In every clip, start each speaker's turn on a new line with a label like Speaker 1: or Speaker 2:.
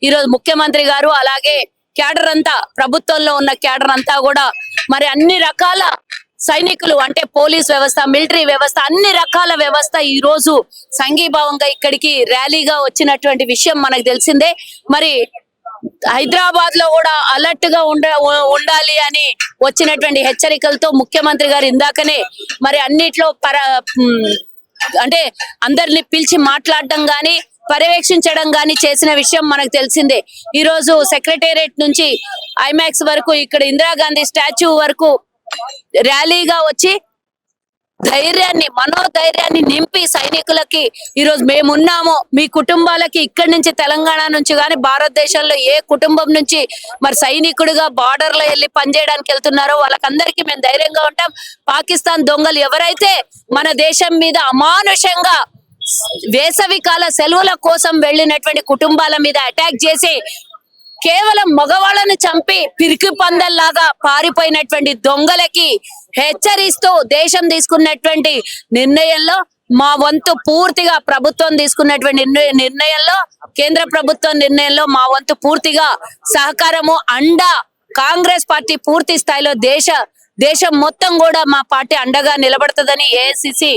Speaker 1: ఈ రోజు ముఖ్యమంత్రి గారు అలాగే క్యాడర్ అంతా, ప్రభుత్వంలో ఉన్న క్యాడర్ అంతా కూడా మరి అన్ని రకాల సైనికులు అంటే పోలీస్ వ్యవస్థ, మిలిటరీ వ్యవస్థ, అన్ని రకాల వ్యవస్థ ఈ రోజు సంఘీభావంగా ఇక్కడికి ర్యాలీగా వచ్చినటువంటి విషయం మనకు తెలిసిందే. మరి హైదరాబాద్ లో కూడా అలర్ట్ గా ఉండాలి అని వచ్చినటువంటి హెచ్చరికలతో ముఖ్యమంత్రి గారు ఇందాకనే మరి అన్నిట్లో అంటే అందరిని పిలిచి మాట్లాడడం గాని పర్యవేక్షించడం గాని చేసిన విషయం మనకు తెలిసిందే. ఈ రోజు సెక్రటేరియట్ నుంచి ఐమాక్స్ వరకు, ఇక్కడ ఇందిరాగాంధీ స్టాచ్యూ వరకు ర్యాలీగా వచ్చి ధైర్యాన్ని, మనోధైర్యాన్ని నింపి సైనికులకి ఈ రోజు మేమున్నాము, మీ కుటుంబాలకి ఇక్కడి నుంచి తెలంగాణ నుంచి గాని భారతదేశంలో ఏ కుటుంబం నుంచి మరి సైనికుడిగా బార్డర్ లో వెళ్ళి పనిచేయడానికి వెళ్తున్నారో వాళ్ళకందరికీ మేము ధైర్యంగా ఉంటాం. పాకిస్తాన్ దొంగలు ఎవరైతే మన దేశం మీద అమానుషంగా వేసవి కాల సెలవుల కోసం వెళ్ళినటువంటి కుటుంబాల మీద అటాక్ చేసి కేవలం మగవాళ్ళను చంపి పిరికి పందల్లాగా పారిపోయినటువంటి దొంగలకి హెచ్చరిస్తూ దేశం తీసుకున్నటువంటి నిర్ణయంలో మా వంతు పూర్తిగా, ప్రభుత్వం తీసుకున్నటువంటి నిర్ణయంలో, కేంద్ర ప్రభుత్వం నిర్ణయంలో మా వంతు పూర్తిగా సహకారము, అండా కాంగ్రెస్ పార్టీ పూర్తి స్థాయిలో దేశం మొత్తం కూడా మా పార్టీ అండగా నిలబడుతుందని ఏఐసిసి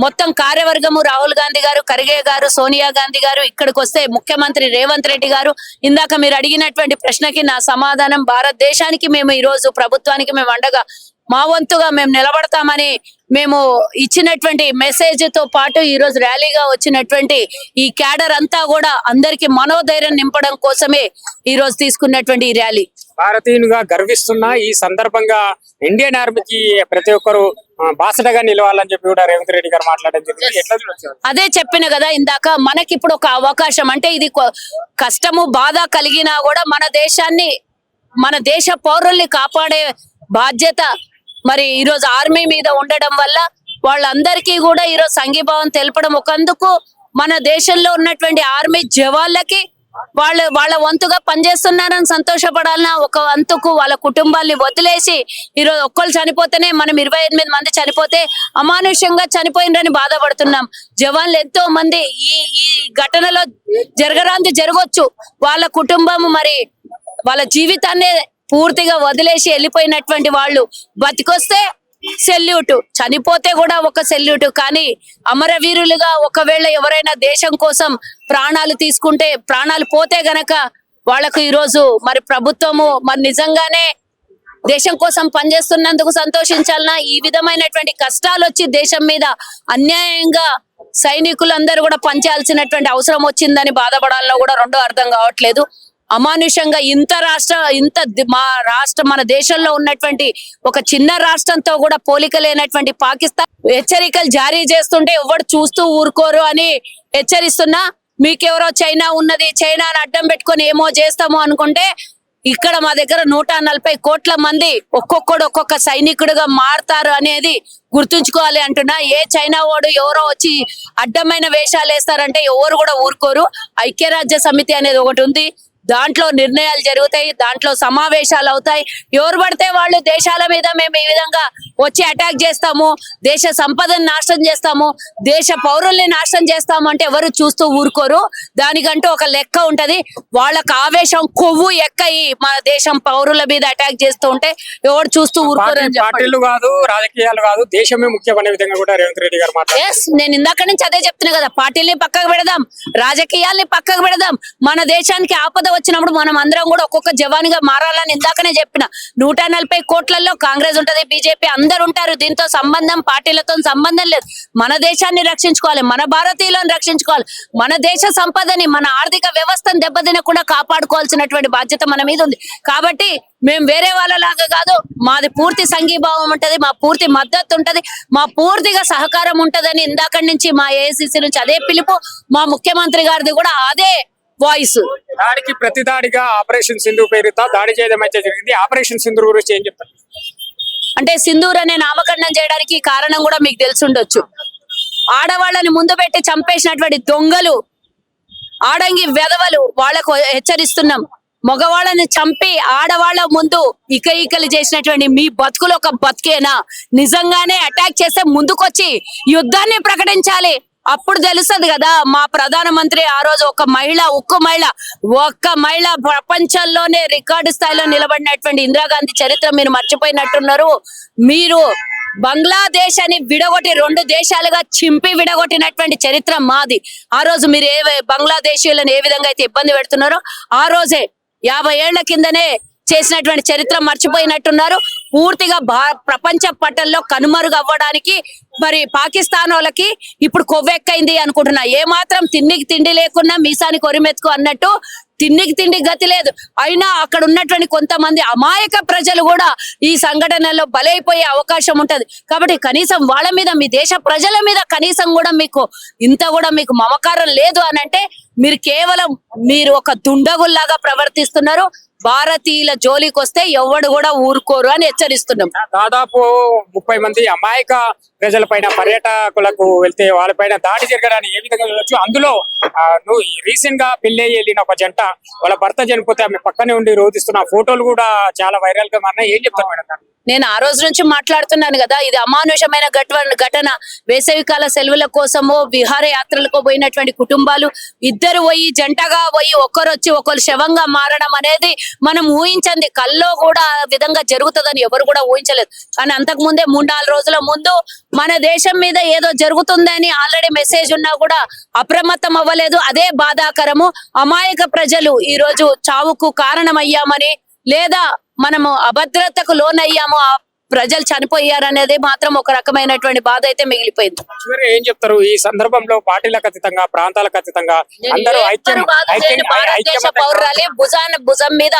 Speaker 1: మొత్తం కార్యవర్గము, రాహుల్ గాంధీ గారు, ఖర్గే గారు, సోనియా గాంధీ గారు, ఇక్కడికి వస్తే ముఖ్యమంత్రి రేవంత్ రెడ్డి గారు. ఇందాక మీరు అడిగినటువంటి ప్రశ్నకి నా సమాధానం, భారతదేశానికి మేము ఈ రోజు ప్రభుత్వానికి మేము అండగా మా వంతుగా మేము నిలబడతామని మేము ఇచ్చినటువంటి మెసేజ్ తో పాటు ఈ రోజు ర్యాలీగా వచ్చినటువంటి ఈ క్యాడర్ అంతా కూడా అందరికి మనోధైర్యం నింపడం కోసమే ఈ రోజు తీసుకున్నటువంటి ఈ ర్యాలీ.
Speaker 2: భారతీయునిగా గర్విస్తున్న ఈ సందర్భంగా ఇండియన్ ఆర్మీకి ప్రతి ఒక్కరు బాసటగా నిలవాలని చెప్పి కూడా రేవంత్ రెడ్డి గారు మాట్లాడడం జరిగింది. ఎట్లా చూడొచ్చు?
Speaker 1: అదే చెప్పిన కదా ఇందాక, మనకి ఇప్పుడు ఒక అవకాశం, అంటే ఇది కష్టము బాధ కలిగినా కూడా మన దేశాన్ని, మన దేశ పౌరుల్ని కాపాడే బాధ్యత మరి ఈ రోజు ఆర్మీ మీద ఉండడం వల్ల వాళ్ళందరికీ కూడా ఈ రోజు సంఘీభావం తెలపడం ఒకందుకు, మన దేశంలో ఉన్నటువంటి ఆర్మీ జవాన్లకి వాళ్ళ వంతుగా పనిచేస్తున్నారని సంతోషపడాలన్నా, ఒక వంతుకు వాళ్ళ కుటుంబాల్ని వదిలేసి ఈరోజు ఒక్కళ్ళు చనిపోతేనే మనం 28 మంది చనిపోతే అమానుష్యంగా చనిపోయినరని బాధపడుతున్నాం. జవాన్లు ఎంతో మంది ఈ ఘటనలో జరగొచ్చు, వాళ్ళ కుటుంబం మరి వాళ్ళ జీవితాన్నే పూర్తిగా వదిలేసి వెళ్ళిపోయినటువంటి వాళ్ళు బతికొస్తే సెల్యూట్, చనిపోతే కూడా ఒక సెల్యూట్. కానీ అమరవీరులుగా ఒకవేళ ఎవరైనా దేశం కోసం ప్రాణాలు తీసుకుంటే, ప్రాణాలు పోతే గనక వాళ్ళకు ఈ రోజు మరి ప్రభుత్వము మరి నిజంగానే దేశం కోసం పనిచేస్తున్నందుకు సంతోషించాలన్నా, ఈ విధమైనటువంటి కష్టాలు వచ్చి దేశం మీద అన్యాయంగా సైనికులందరూ కూడా పనిచేయాల్సినటువంటి అవసరం వచ్చిందని బాధపడాలన్నా కూడా రెండో అర్థం కావట్లేదు. అమానుషంగా మన దేశంలో ఉన్నటువంటి ఒక చిన్న రాష్ట్రంతో కూడా పోలిక లేనటువంటి పాకిస్తాన్ హెచ్చరికలు జారీ చేస్తుంటే ఎవరు చూస్తూ ఊరుకోరు అని హెచ్చరిస్తున్నా, మీకెవరో చైనా ఉన్నది, చైనాని అడ్డం పెట్టుకొని ఏమో చేస్తాము అనుకుంటే, ఇక్కడ మా దగ్గర 140 కోట్ల మంది ఒక్కొక్కడు ఒక్కొక్క సైనికుడుగా మారుతారు అనేది గుర్తుంచుకోవాలి అంటున్నా. ఏ చైనా వాడు ఎవరో వచ్చి అడ్డమైన వేషాలు వేస్తారంటే ఎవరు కూడా ఊరుకోరు. ఐక్యరాజ్య సమితి అనేది ఒకటి ఉంది, దాంట్లో నిర్ణయాలు జరుగుతాయి, దాంట్లో సమావేశాలు అవుతాయి. ఎవరు పడితే వాళ్ళు దేశాల మీద మేము ఈ విధంగా వచ్చి అటాక్ చేస్తాము, దేశ సంపదను నాశనం చేస్తాము, దేశ పౌరుల్ని నాశనం చేస్తాము అంటే ఎవరు చూస్తూ ఊరుకోరు. దానికంటూ ఒక లెక్క ఉంటది. వాళ్ళకి ఆవేశం కొవ్వు ఎక్కయి మన దేశం పౌరుల మీద అటాక్ చేస్తూ ఉంటే ఎవరు చూస్తూ ఊరుకోరు.
Speaker 2: పార్టీలు కాదు, రాజకీయాలు కాదు, దేశమే ముఖ్యమనే విధంగా కూడా రేవంత్ రెడ్డి గారు మాట్లాడారు.
Speaker 1: నేను ఇందాక నుంచి అదే చెప్తున్నా కదా, పార్టీల్ని పక్కకు పెడదాం, రాజకీయాల్ని పక్కకు పెడదాం. మన దేశానికి ఆపద వచ్చినప్పుడు మనం అందరం కూడా ఒక్కొక్క జవాన్గా మారాలని ఇందాకనే చెప్పిన. 140 కోట్లలో కాంగ్రెస్ ఉంటది, బీజేపీ అందరు ఉంటారు. దీంతో సంబంధం, పార్టీలతో సంబంధం లేదు. మన దేశాన్ని రక్షించుకోవాలి, మన భారతీయులను రక్షించుకోవాలి, మన దేశ సంపదని, మన ఆర్థిక వ్యవస్థను దెబ్బతినకుండా కాపాడుకోవాల్సినటువంటి బాధ్యత మన మీద ఉంది. కాబట్టి మేము వేరే వాళ్ళలాగా కాదు, మాది పూర్తి సంఘీభావం ఉంటది, మా పూర్తి మద్దతు ఉంటది, మా పూర్తిగా సహకారం ఉంటదని ఇందాక నుంచి మా ఏఐసిసి నుంచి అదే పిలుపు, మా ముఖ్యమంత్రి గారిది కూడా అదే వాయిస్.
Speaker 2: దాడికి ప్రతి దాడిగా ఆపరేషన్ సింధూర్ పేరుతో దాడి చేయడం అయితే జరిగింది. ఆపరేషన్ సింధూర్ గురించి ఏం చెప్తారు?
Speaker 1: అంటే సింధూర్ అనే నామకరణం చేయడానికి కారణం కూడా మీకు తెలిసి ఉండొచ్చు. ఆడవాళ్ళని ముందు పెట్టి చంపేసినటువంటి దొంగలు, ఆడంగి వెధవలు, వాళ్లకు హెచ్చరిస్తున్నాం. మగవాళ్ళని చంపి ఆడవాళ్ల ముందు ఇకలు చేసినటువంటి మీ బతుకులు ఒక బతుకేనా? నిజంగానే అటాక్ చేస్తే ముందుకొచ్చి యుద్ధాన్ని ప్రకటించాలి. అప్పుడు తెలుస్తుంది కదా మా ప్రధానమంత్రి ఆ రోజు ఒక మహిళ ఒక్క మహిళ ప్రపంచంలోనే రికార్డు స్థాయిలో నిలబడినటువంటి ఇందిరాగాంధీ చరిత్ర మీరు మర్చిపోయినట్టున్నారు. మీరు బంగ్లాదేశ్ అని విడగొట్టి 2 దేశాలుగా చింపి విడగొట్టినటువంటి చరిత్ర మాది. ఆ రోజు మీరు బంగ్లాదేశీయులను ఏ విధంగా అయితే ఇబ్బంది పెడుతున్నారో ఆ రోజే 50 ఏళ్ల కిందనే చేసినటువంటి చరిత్ర మర్చిపోయినట్టున్నారు. పూర్తిగా ప్రపంచ పటంలో కనుమరుగు అవ్వడానికి మరి పాకిస్తాన్ వాళ్ళకి ఇప్పుడు కొవ్వెక్కైంది అనుకుంటున్నా. ఏ మాత్రం తిండికి తిండి లేకున్నా మీసానికి కొరిమెత్తుకు అన్నట్టు తిండికి తిండి గతి లేదు. అయినా అక్కడ ఉన్నటువంటి కొంతమంది అమాయక ప్రజలు కూడా ఈ సంఘటనలో బలైపోయే అవకాశం ఉంటది. కాబట్టి కనీసం వాళ్ళ మీద, మీ దేశ ప్రజల మీద కనీసం కూడా మీకు ఇంత కూడా మీకు మమకారం లేదు అని అంటే మీరు ఒక దుండగుల్లాగా ప్రవర్తిస్తున్నారు. భారతీయుల జోలికి వస్తే ఎవడు కూడా ఊరుకోరు అని హెచ్చరిస్తున్నాం.
Speaker 2: దాదాపు 30 మంది అమాయక ప్రజల పైన, పర్యాటకులకు వెళ్తే వాళ్ళపైన దాడి జరగడాన్ని ఏ విధంగా చూడొచ్చు? అందులో నువ్వు రీసెంట్ గా పెళ్లి వెళ్ళిన ఒక జంట వాళ్ళ భర్త చనిపోతే ఆమె పక్కనే ఉండి రోధిస్తున్న ఫోటోలు కూడా చాలా వైరల్ గా మారినాయి. ఏం చెప్తారు మేడం?
Speaker 1: నేను ఆ రోజు నుంచి మాట్లాడుతున్నాను కదా, ఇది అమానుషమైన ఘటన. వేసవికాల సెలవుల కోసమో విహారయాత్రలకు పోయినటువంటి కుటుంబాలు ఇద్దరు జంటగా పోయి ఒకరు శవంగా మారడం అనేది మనం ఊహించండి. కల్లో కూడా ఆ విధంగా జరుగుతుందని ఎవరు కూడా ఊహించలేదు. కానీ అంతకు ముందే 3-4 రోజుల ముందు మన దేశం మీద ఏదో జరుగుతుందని ఆల్రెడీ మెసేజ్ ఉన్నా కూడా అప్రమత్తం అవ్వలేదు. అదే బాధాకరము. అమాయక ప్రజలు ఈ రోజు చావుకు కారణమయ్యామని, లేదా మనము అభద్రతకు లోనయ్యాము, ఆ ప్రజలు చనిపోయారనేది మాత్రం ఒక రకమైనటువంటి బాధ అయితే మిగిలిపోయింది.
Speaker 2: ఏం చెప్తారు ఈ సందర్భంలో? పార్టీలకు అతీతంగా, ప్రాంతాలకు అతీతంగా అందరూ
Speaker 1: భారతదేశ పౌరురాలి భుజం మీద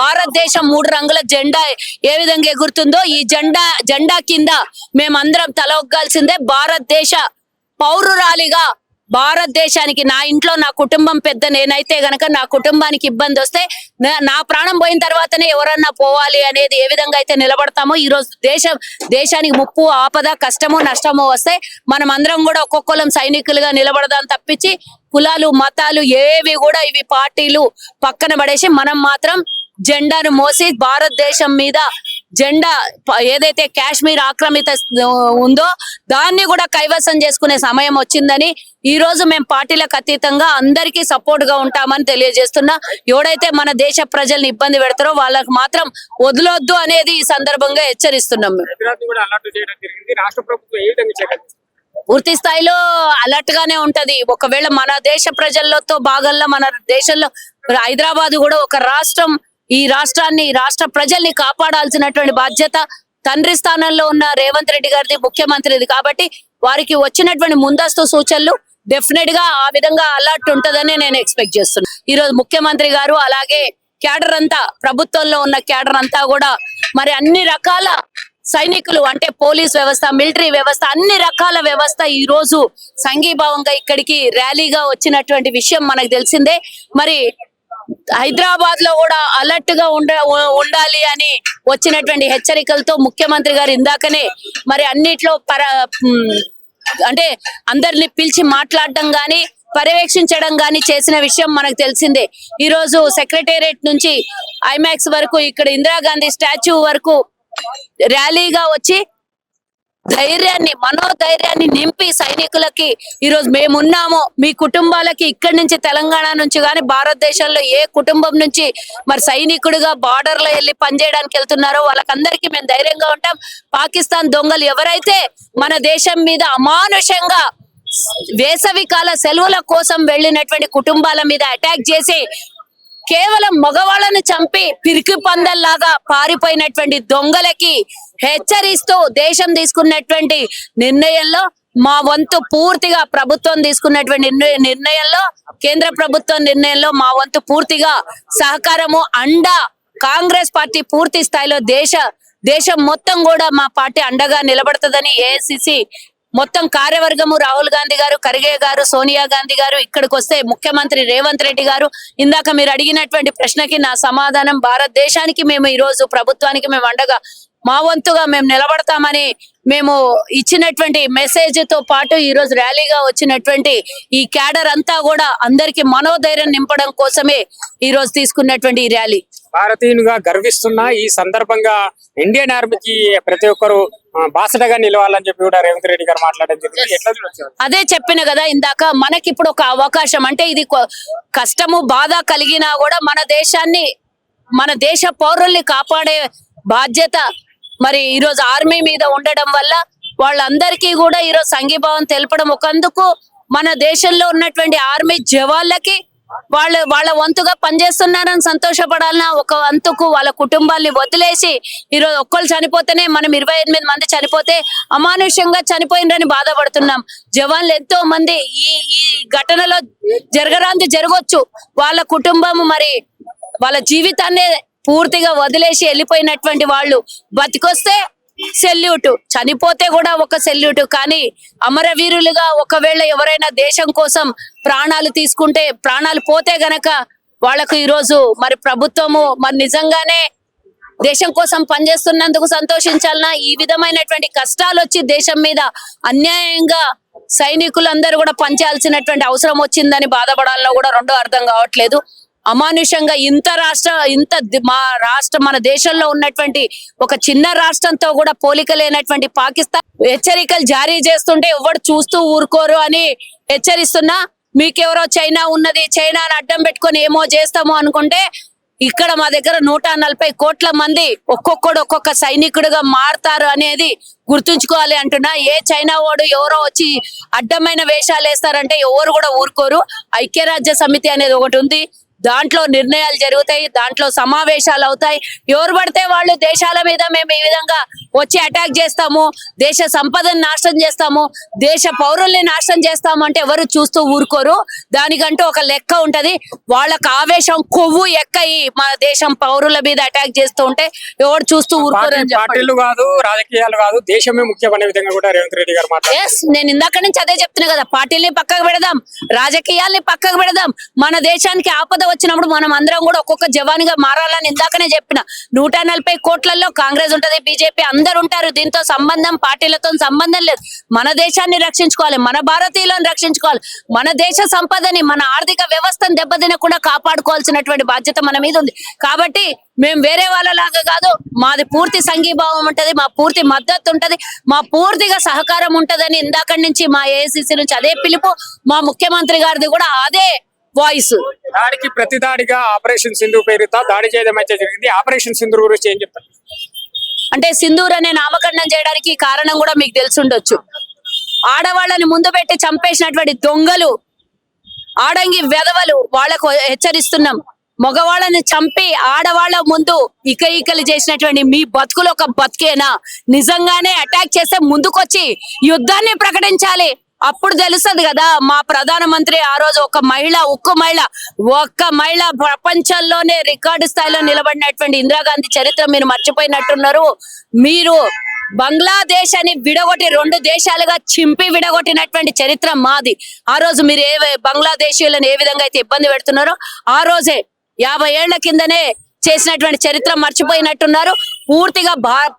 Speaker 1: భారతదేశం 3 రంగుల జెండా ఏ విధంగా ఎగురుతుందో ఈ జెండా కింద మేమందరం తల ఒగ్గాల్సిందే. భారతదేశ పౌరురాలిగా భారతదేశానికి, నా ఇంట్లో నా కుటుంబం పెద్ద, నేనైతే గనక నా కుటుంబానికి ఇబ్బంది వస్తే నా ప్రాణం పోయిన తర్వాతనే ఎవరన్నా పోవాలి అనేది ఏ విధంగా అయితే నిలబడతామో, ఈ రోజు దేశానికి ముప్పు, ఆపద, కష్టము, నష్టము వస్తే మనం అందరం కూడా ఒక్కొక్కరం సైనికులుగా నిలబడదాం తప్పించి కులాలు, మతాలు ఏవి కూడా ఇవి పార్టీలు పక్కన పడేసి మనం మాత్రం జెండాను మోసి భారతదేశం మీద జెండా ఏదైతే కాశ్మీర్ ఆక్రమిత ఉందో దాన్ని కూడా కైవసం చేసుకునే సమయం వచ్చిందని ఈ రోజు మేము పార్టీలకు అతీతంగా అందరికీ సపోర్ట్ గా ఉంటామని తెలియజేస్తున్నా. ఎవడైతే మన దేశ ప్రజల్ని ఇబ్బంది పెడతారో వాళ్ళకి మాత్రం వదలొద్దు అనేది ఈ సందర్భంగా హెచ్చరిస్తున్నాం. పూర్తి స్థాయిలో అలర్ట్ గానే ఉంటది. ఒకవేళ మన దేశ ప్రజలతో భాగంలో మన దేశంలో హైదరాబాద్ కూడా ఒక రాష్ట్రం. ఈ రాష్ట్ర ప్రజల్ని కాపాడాల్సినటువంటి బాధ్యత తండ్రి స్థానంలో ఉన్న రేవంత్ రెడ్డి గారిది, ముఖ్యమంత్రిది. కాబట్టి వారికి వచ్చినటువంటి ముందస్తు సూచనలు డెఫినెట్ గా ఆ విధంగా అలర్ట్ ఉంటదని నేను ఎక్స్పెక్ట్ చేస్తున్నాను. ఈ రోజు ముఖ్యమంత్రి గారు అలాగే క్యాడర్ అంతా, ప్రభుత్వంలో ఉన్న క్యాడర్ అంతా కూడా మరి అన్ని రకాల సైనికులు అంటే పోలీస్ వ్యవస్థ, మిలిటరీ వ్యవస్థ, అన్ని రకాల వ్యవస్థ ఈ రోజు సంఘీభావంగా ఇక్కడికి ర్యాలీగా వచ్చినటువంటి విషయం మనకు తెలిసిందే. మరి హైదరాబాద్ లో కూడా అలర్ట్ గా ఉండాలి అని వచ్చినటువంటి హెచ్చరికలతో ముఖ్యమంత్రి గారు ఇందాకనే మరి అన్నిట్లో అంటే అందరిని పిలిచి మాట్లాడడం గాని, పర్యవేక్షించడం గాని చేసిన విషయం మనకు తెలిసిందే. ఈ రోజు సెక్రటేరియట్ నుంచి ఐమాక్స్ వరకు, ఇక్కడ ఇందిరాగాంధీ స్టాచ్యూ వరకు ర్యాలీగా వచ్చి మనోధైర్యాన్ని నింపి సైనికులకి ఈ రోజు మేమున్నాము, మీ కుటుంబాలకి ఇక్కడి నుంచి, తెలంగాణ నుంచి గాని భారతదేశంలో ఏ కుటుంబం నుంచి మరి సైనికుడిగా బార్డర్ లో వెళ్ళి పనిచేయడానికి వెళ్తున్నారో వాళ్ళకందరికీ మేము ధైర్యంగా ఉంటాం. పాకిస్తాన్ దొంగలు ఎవరైతే మన దేశం మీద అమానుషంగా వేసవి కాల సెలవుల కోసం వెళ్ళినటువంటి కుటుంబాల మీద అటాక్ చేసి కేవలం మగవాళ్ళని చంపి పిరికి పందల్లాగా పారిపోయినటువంటి దొంగలకి హెచ్చరిస్తూ దేశం తీసుకున్నటువంటి నిర్ణయంలో మా వంతు పూర్తిగా, ప్రభుత్వం తీసుకున్నటువంటి నిర్ణయంలో, కేంద్ర ప్రభుత్వం నిర్ణయంలో మా వంతు పూర్తిగా సహకారము, కాంగ్రెస్ పార్టీ పూర్తి స్థాయిలో దేశం మొత్తం కూడా మా పార్టీ అండగా నిలబడుతుందని ఏఐసిసి మొత్తం కార్యవర్గము, రాహుల్ గాంధీ గారు, ఖర్గే గారు, సోనియా గాంధీ గారు, ఇక్కడికి వస్తే ముఖ్యమంత్రి రేవంత్ రెడ్డి గారు. ఇందాక మీరు అడిగినటువంటి ప్రశ్నకి నా సమాధానం, భారతదేశానికి మేము ఈ రోజు ప్రభుత్వానికి మేము అండగా మా వంతుగా మేము నిలబడతామని మేము ఇచ్చినటువంటి మెసేజ్ తో పాటు ఈ రోజు ర్యాలీగా వచ్చినటువంటి ఈ క్యాడర్ అంతా కూడా అందరికి మనోధైర్యం నింపడం కోసమే ఈ రోజు తీసుకున్నటువంటి ఈ ర్యాలీ.
Speaker 2: భారతీయునిగా గర్విస్తున్నా ఈ సందర్భంగా ఇండియన్ ఆర్మీకి ప్రతి ఒక్కరు బాసటగా నిలవాలని చెప్పి కూడా రేవంత్ రెడ్డి గారు మాట్లాడడం జరిగింది. ఎట్లా చూడొచ్చు?
Speaker 1: అదే చెప్పిన కదా ఇందాక, మనకి ఇప్పుడు ఒక అవకాశం, అంటే ఇది కష్టము బాధ కలిగినా కూడా మన దేశాన్ని, మన దేశ పౌరుల్ని కాపాడే బాధ్యత మరి ఈరోజు ఆర్మీ మీద ఉండడం వల్ల వాళ్ళందరికీ కూడా ఈరోజు సంఘీభావం తెలపడం ఒకందుకు, మన దేశంలో ఉన్నటువంటి ఆర్మీ జవాన్లకి వాళ్ళ వంతుగా పనిచేస్తున్నారని సంతోషపడాలన్నా, ఒక వంతుకు వాళ్ళ కుటుంబాల్ని వదిలేసి ఈరోజు ఒక్కళ్ళు చనిపోతేనే మనం 28 మంది చనిపోతే అమానుష్యంగా చనిపోయిందని బాధపడుతున్నాం. జవాన్లు ఎంతో మంది ఈ ఘటనలో జరగొచ్చు, వాళ్ళ కుటుంబం మరి వాళ్ళ జీవితాన్ని పూర్తిగా వదిలేసి వెళ్ళిపోయినటువంటి వాళ్ళు బతికొస్తే సెల్యూట్, చనిపోతే కూడా ఒక సెల్యూట్. కానీ అమరవీరులుగా ఒకవేళ ఎవరైనా దేశం కోసం ప్రాణాలు తీసుకుంటే, ప్రాణాలు పోతే గనక వాళ్ళకు ఈరోజు మరి ప్రభుత్వము మరి నిజంగానే దేశం కోసం పనిచేస్తున్నందుకు సంతోషించాలన్నా, ఈ విధమైనటువంటి కష్టాలు వచ్చి దేశం మీద అన్యాయంగా సైనికులందరూ కూడా పనిచేయాల్సినటువంటి అవసరం వచ్చిందని బాధపడాలన్నా కూడా రెండో అర్థం కావట్లేదు. అమానుషంగా మన దేశంలో ఉన్నటువంటి ఒక చిన్న రాష్ట్రంతో కూడా పోలిక లేనటువంటి పాకిస్తాన్ హెచ్చరికలు జారీ చేస్తుంటే ఎవరు చూస్తూ ఊరుకోరు అని హెచ్చరిస్తున్నా, మీకెవరో చైనా ఉన్నది, చైనాని అడ్డం పెట్టుకొని ఏమో చేస్తామో అనుకుంటే, ఇక్కడ మా దగ్గర 140 కోట్ల మంది ఒక్కొక్కడు ఒక్కొక్క సైనికుడిగా మారుతారు అనేది గుర్తుంచుకోవాలి అంటున్నా. ఏ చైనా వాడు ఎవరో వచ్చి అడ్డమైన వేషాలు వేస్తారంటే ఎవరు కూడా ఊరుకోరు. ఐక్యరాజ్య సమితి అనేది ఒకటి ఉంది, దాంట్లో నిర్ణయాలు జరుగుతాయి, దాంట్లో సమావేశాలు అవుతాయి. ఎవరు పడితే వాళ్ళు దేశాల మీద మేము ఈ విధంగా వచ్చి అటాక్ చేస్తాము, దేశ సంపదను నాశనం చేస్తాము, దేశ పౌరుల్ని నాశనం చేస్తాము అంటే ఎవరు చూస్తూ ఊరుకోరు. దానికంటూ ఒక లెక్క ఉంటది. వాళ్ళకి ఆవేశం కొవ్వు ఎక్కయి మన దేశం పౌరుల మీద అటాక్ చేస్తూ ఉంటే ఎవరు చూస్తూ ఊరుకోరు అని చెప్పండి.
Speaker 2: పార్టీలు కాదు, రాజకీయాలు కాదు, దేశమే ముఖ్యమనే విధంగా కూడా రేవంత్ రెడ్డి గారు మాట్లాడారు.
Speaker 1: నేను ఇందాక నుంచి అదే చెప్తున్నా కదా, పార్టీల్ని పక్కకు పెడదాం, రాజకీయాల్ని పక్కకు పెడదాం. మన దేశానికి ఆపద వచ్చినప్పుడు మనం అందరం కూడా ఒక్కొక్క జవాన్గా మారాలని ఇందాకనే చెప్పిన. 140 కోట్లలో కాంగ్రెస్ ఉంటది, బీజేపీ అందరు ఉంటారు. దీంతో సంబంధం పార్టీలతో సంబంధం లేదు. మన దేశాన్ని రక్షించుకోవాలి, మన భారతీయులను రక్షించుకోవాలి, మన దేశ సంపదని, మన ఆర్థిక వ్యవస్థను దెబ్బతినకుండా కాపాడుకోవాల్సినటువంటి బాధ్యత మన మీద ఉంది. కాబట్టి మేము వేరే వాళ్ళలాగా కాదు, మాది పూర్తి సంఘీభావం ఉంటది, మా పూర్తి మద్దతు ఉంటది, మా పూర్తిగా సహకారం ఉంటదని ఇందాక నుంచి మా ఏఐసిసి నుంచి అదే పిలుపు, మా ముఖ్యమంత్రి గారిది కూడా అదే వాయిస్.
Speaker 2: దాడికి ప్రతి దాడిగా ఆపరేషన్ సింధు పేరుతో దాడి చేయడం అయితే జరిగింది. ఆపరేషన్ సింధు గురించి ఏం చెప్తారు?
Speaker 1: అంటే సింధూర్ అనే నామకరణం చేయడానికి కారణం కూడా మీకు తెలిసుండొచ్చు. ఆడవాళ్ళని ముందు పెట్టి చంపేసినటువంటి దొంగలు, ఆడంగి వెధవలు, వాళ్లకు హెచ్చరిస్తున్నాం. మగవాళ్ళని చంపి ఆడవాళ్ళ ముందు ఇకలు చేసినటువంటి మీ బతుకులు ఒక బతికేనా? నిజంగానే అటాక్ చేస్తే ముందుకొచ్చి యుద్ధాన్ని ప్రకటించాలి. అప్పుడు తెలుస్తుంది కదా. మా ప్రధానమంత్రి ఆ రోజు ఒక మహిళ, ఒక్క మహిళ ప్రపంచంలోనే రికార్డు స్థాయిలో నిలబడినటువంటి ఇందిరాగాంధీ చరిత్ర మీరు మర్చిపోయినట్టున్నారు. మీరు బంగ్లాదేశ్ అని విడగొట్టి 2 దేశాలుగా చింపి విడగొట్టినటువంటి చరిత్ర మాది. ఆ రోజు మీరు బంగ్లాదేశీయులను ఏ విధంగా అయితే ఇబ్బంది పెడుతున్నారో, ఆ రోజే 50 ఏళ్ల కిందనే చేసినటువంటి చరిత్ర మర్చిపోయినట్టున్నారు. పూర్తిగా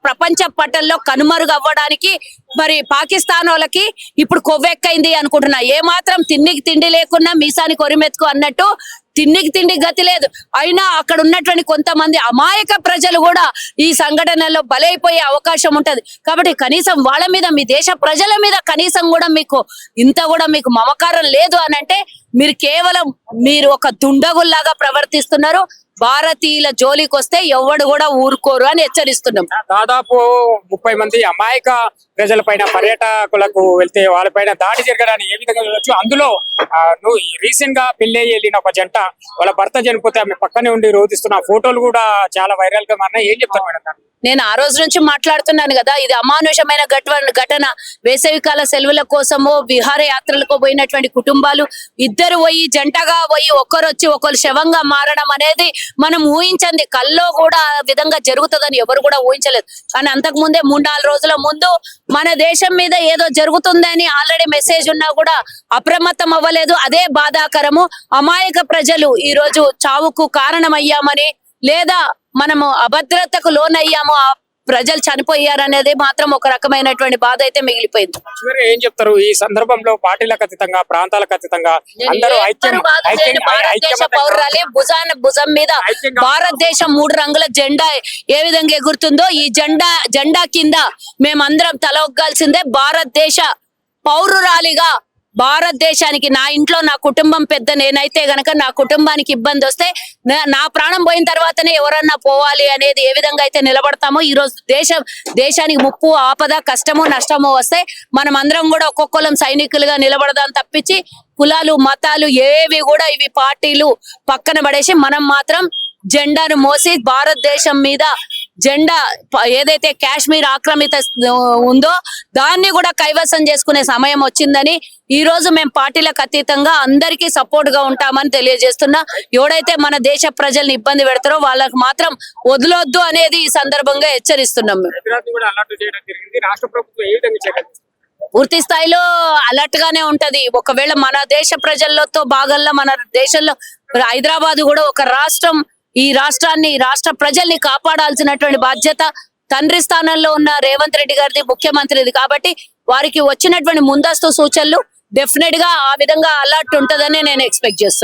Speaker 1: ప్రపంచ పటంలో కనుమరుగు అవ్వడానికి మరి పాకిస్తాన్ వాళ్ళకి ఇప్పుడు కొవ్వెక్కైంది అనుకుంటున్నా. ఏమాత్రం తిండికి తిండి లేకున్నా మీసానికి ఒరిమెత్తుకు అన్నట్టు తిండికి తిండి గతి లేదు. అయినా అక్కడ ఉన్నటువంటి కొంతమంది అమాయక ప్రజలు కూడా ఈ సంఘటనలో బలైపోయే అవకాశం ఉంటది. కాబట్టి కనీసం వాళ్ళ మీద, మీ దేశ ప్రజల మీద కనీసం కూడా మీకు ఇంత కూడా మీకు మమకారం లేదు అని అంటే మీరు ఒక దుండగుల్లాగా ప్రవర్తిస్తున్నారు. భారతీయుల జోలికి వస్తే ఎవడు కూడా ఊరుకోరు అని హెచ్చరిస్తున్నాం.
Speaker 2: దాదాపు 30 మంది అమాయక ప్రజలపైన, పర్యాటకులకు వెళ్తే వాళ్ళపైన దాడి జరగడాన్ని ఏ విధంగా చూడొచ్చు? అందులో రీసెంట్ గా పెళ్లి వెళ్ళిన ఒక జంట వాళ్ళ భర్త చనిపోతే ఆమె పక్కనే ఉండి రోధిస్తున్న ఫోటోలు కూడా చాలా వైరల్ గా మారినాయి. ఏం చెప్తారు మేడం?
Speaker 1: నేను ఆ రోజు నుంచి మాట్లాడుతున్నాను కదా, ఇది అమానుషమైన ఘటన. వేసవికాల సెలవుల కోసమో విహారయాత్రలకు పోయినటువంటి కుటుంబాలు ఇద్దరు పోయి జంటగా పోయి ఒకరు వచ్చి ఒకరు శవంగా మారడం అనేది మనం ఊహించండి. కల్లో కూడా ఆ విధంగా జరుగుతుందని ఎవరు కూడా ఊహించలేదు. కానీ అంతకు ముందే 3-4 రోజుల ముందు మన దేశం మీద ఏదో జరుగుతుందని ఆల్రెడీ మెసేజ్ ఉన్నా కూడా అప్రమత్తం అవ్వలేదు. అదే బాధాకరము. అమాయక ప్రజలు ఈ రోజు చావుకు కారణమయ్యామని, లేదా మనము అభద్రతకు లోనయ్యాము, ప్రజలు చనిపోయారనేది మాత్రం ఒక రకమైనటువంటి బాధ అయితే మిగిలిపోయింది.
Speaker 2: చివరిగా ఏం చెప్తారు ఈ సందర్భంలో? పార్టీలకు అతీతంగా, ప్రాంతాలకు అతీతంగా అందరూ
Speaker 1: భారతదేశ పౌరురాలి భుజం మీద భారతదేశం 3 రంగుల జెండా ఏ విధంగా ఎగురుతుందో ఈ జెండా కింద మేమందరం తల ఒగ్గాల్సిందే. భారతదేశ పౌరురాలిగా భారతదేశానికి, నా ఇంట్లో నా కుటుంబం పెద్ద, నేనైతే గనక నా కుటుంబానికి ఇబ్బంది వస్తే నా ప్రాణం పోయిన తర్వాతనే ఎవరన్నా పోవాలి అనేది ఏ విధంగా అయితే నిలబడతామో, ఈ రోజు దేశానికి ముప్పు, ఆపద, కష్టము, నష్టము వస్తే మనం అందరం కూడా ఒక్కొక్కరం సైనికులుగా నిలబడదాం తప్పించి కులాలు, మతాలు ఏవి కూడా ఇవి పార్టీలు పక్కన పడేసి మనం మాత్రం జెండాను మోసి భారతదేశం మీద జెండా ఏదైతే కాశ్మీర్ ఆక్రమిత ఉందో దాన్ని కూడా కైవసం చేసుకునే సమయం వచ్చిందని ఈ రోజు మేము పార్టీలకు అతీతంగా అందరికీ సపోర్ట్ గా ఉంటామని తెలియజేస్తున్నా. ఎవడైతే మన దేశ ప్రజల్ని ఇబ్బంది పెడతారో వాళ్ళకి మాత్రం వదలొద్దు అనేది ఈ సందర్భంగా హెచ్చరిస్తున్నాం. పూర్తి స్థాయిలో అలర్ట్ గానే ఉంటది. ఒకవేళ మన దేశ ప్రజలతో భాగంలో మన దేశంలో హైదరాబాద్ కూడా ఒక రాష్ట్రం, ఈ రాష్ట్రాన్ని, రాష్ట్ర ప్రజల్ని కాపాడాల్సినటువంటి బాధ్యత తండ్రి స్థానంలో ఉన్న రేవంత్ రెడ్డి గారిది, ముఖ్యమంత్రిది. కాబట్టి వారికి వచ్చినటువంటి ముందస్తు సూచనలు డెఫినెట్ గా ఆ విధంగా అలర్ట్ ఉంటదని నేను ఎక్స్పెక్ట్ చేస్తున్నాను.